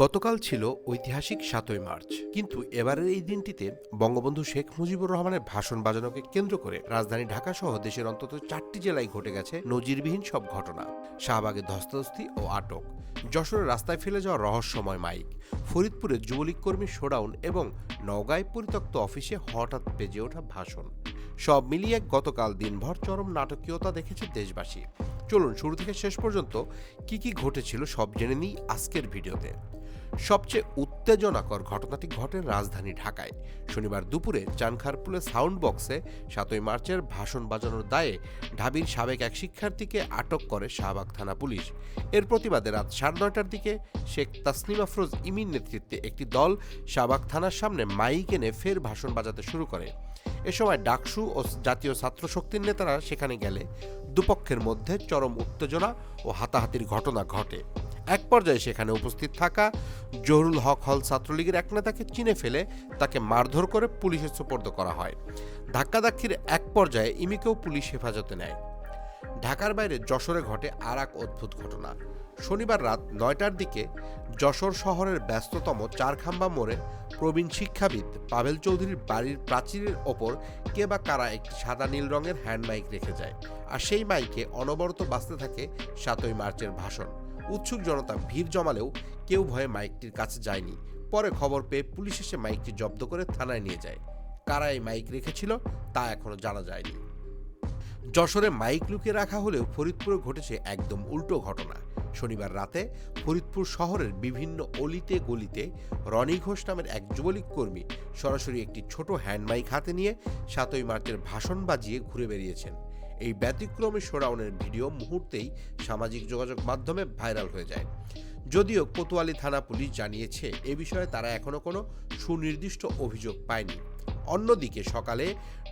গতকাল ছিল ঐতিহাসিক ৭ই মার্চ, কিন্তু এবারের এই দিনটিতে বঙ্গবন্ধু শেখ মুজিবুর রহমানের ভাষণ বাজানোকে কেন্দ্র করে রাজধানী ঢাকা সহ দেশের অন্তত ৪টি জেলায় ঘটে গেছে নজিরবিহীন সব ঘটনা। শাহবাগে ধস্তাধস্তি ও আটক, যশোরের রাস্তায় ফেলে যাওয়া রহস্যময় মাইক, ফরিদপুরে যুবলীগ কর্মী শোডাউন এবং নওগাঁয় পরিত্যক্ত অফিসে হঠাৎ বেজে ওঠা ভাষণ। সব মিলিয়ে গতকাল দিনভর চরম নাটকীয়তা দেখেছে দেশবাসী। চলুন শুরু থেকে শেষ পর্যন্ত কি কি ঘটেছিল সব জেনে নিই আজকের ভিডিওতে। সবচেয়ে উত্তেজনাকর ঘটনাটি ঘটে রাজধানী ঢাকায়। শনিবার দুপুরে চানখারপুলে সাউন্ড বক্সে ৭ই মার্চের ভাষণ বাজানোর দায়ে ঢাবির সাবেক এক শিক্ষার্থীকে আটক করে শাহবাগ থানা পুলিশ। এর প্রতিবাদে রাত ৯:৩০টার দিকে শেখ তাসনিম আফরোজ ইমির নেতৃত্বে একটি দল শাহবাগ থানার সামনে মাইক এনে ফের ভাষণ বাজাতে শুরু করে। এ সময় ডাকসু ও জাতীয় ছাত্র শক্তির নেতারা সেখানে গেলে দুপক্ষের মধ্যে চরম উত্তেজনা ও হাতাহাতির ঘটনা ঘটে। এক পর্যায়ে সেখানে উপস্থিত থাকা জহুরুল হক হল ছাত্রলীগের এক নেতাকে চিনে ফেলে তাকে মারধর করে পুলিশের সোপর্দ করা হয়। ধাক্কাধাক্কির এক পর্যায়ে ইমিকেও পুলিশ হেফাজতে নেয়। ঢাকার বাইরে যশোরে ঘটে আর এক অদ্ভুত ঘটনা। শনিবার রাত ৯টার দিকে যশোর শহরের ব্যস্ততম চারখাম্বা মোড়ে প্রবীণ শিক্ষাবিদ পাভেল চৌধুরীর বাড়ির প্রাচীরের ওপর কে বা কারা একটি সাদা নীল রঙের হ্যান্ড মাইক রেখে যায়, আর সেই মাইকে অনবরত বাজতে থাকে ৭ই মার্চের ভাষণ। উৎসুক জনতা ভিড় জমালেও কেউ ভয়ে মাইকটির কাছে যায়নি। পরে খবর পেয়ে পুলিশ এসে মাইকটি জব্দ করে থানায় নিয়ে যায়। কারা এই মাইক রেখেছিল তা এখনো জানা যায়নি। যশোরে মাইক লুকিয়ে রাখা হলেও ফরিদপুরে ঘটেছে একদম উল্টো ঘটনা। শনিবার রাতে ফরিদপুর শহরের বিভিন্ন অলিতে গলিতে রনি ঘোষ নামের এক যুবলীগ কর্মী সরাসরি একটি ছোট হ্যান্ড মাইক হাতে নিয়ে ৭ই মার্চের ভাষণ বাজিয়ে ঘুরে বেরিয়েছেন। এই ব্যতিক্রমী শোডাউনের ভিডিও মুহূর্তেই সামাজিক যোগাযোগ মাধ্যমে ভাইরাল হয়ে যায়। যদিও কোতোয়ালি থানা পুলিশ জানিয়েছে এ বিষয়ে তারা এখনো কোনো সুনির্দিষ্ট অভিযোগ পায়নি। অন্যদিকে সকালে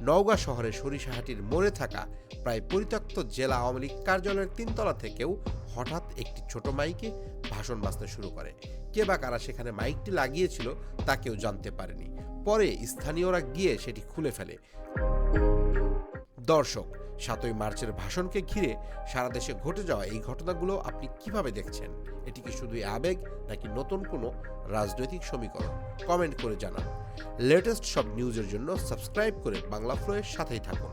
নওগাঁ শহরের সরিষাহাটির মোড়ে থাকা প্রায় পরিত্যক্ত জেলা আওয়ামী লীগ কার্যালয়ের ৩তলা থেকেও হঠাৎ একটি ছোট মাইকে ভাষণ বাজতে শুরু করে। কে বা কারা সেখানে মাইকটি লাগিয়েছিল তা কেউ জানতে পারেনি। পরে স্থানীয়রা গিয়ে সেটি খুলে ফেলে। দর্শক, ৭ই মার্চের ভাষণকে ঘিরে সারা দেশে ঘটে যাওয়া এই ঘটনাগুলো আপনি কিভাবে দেখছেন? এটি কি শুধুই আবেগ নাকি নতুন কোনো রাজনৈতিক সমীকরণ? কমেন্ট করে জানান। লেটেস্ট সব নিউজের জন্য সাবস্ক্রাইব করে বাংলা ফ্লো এর সাথেই থাকুন।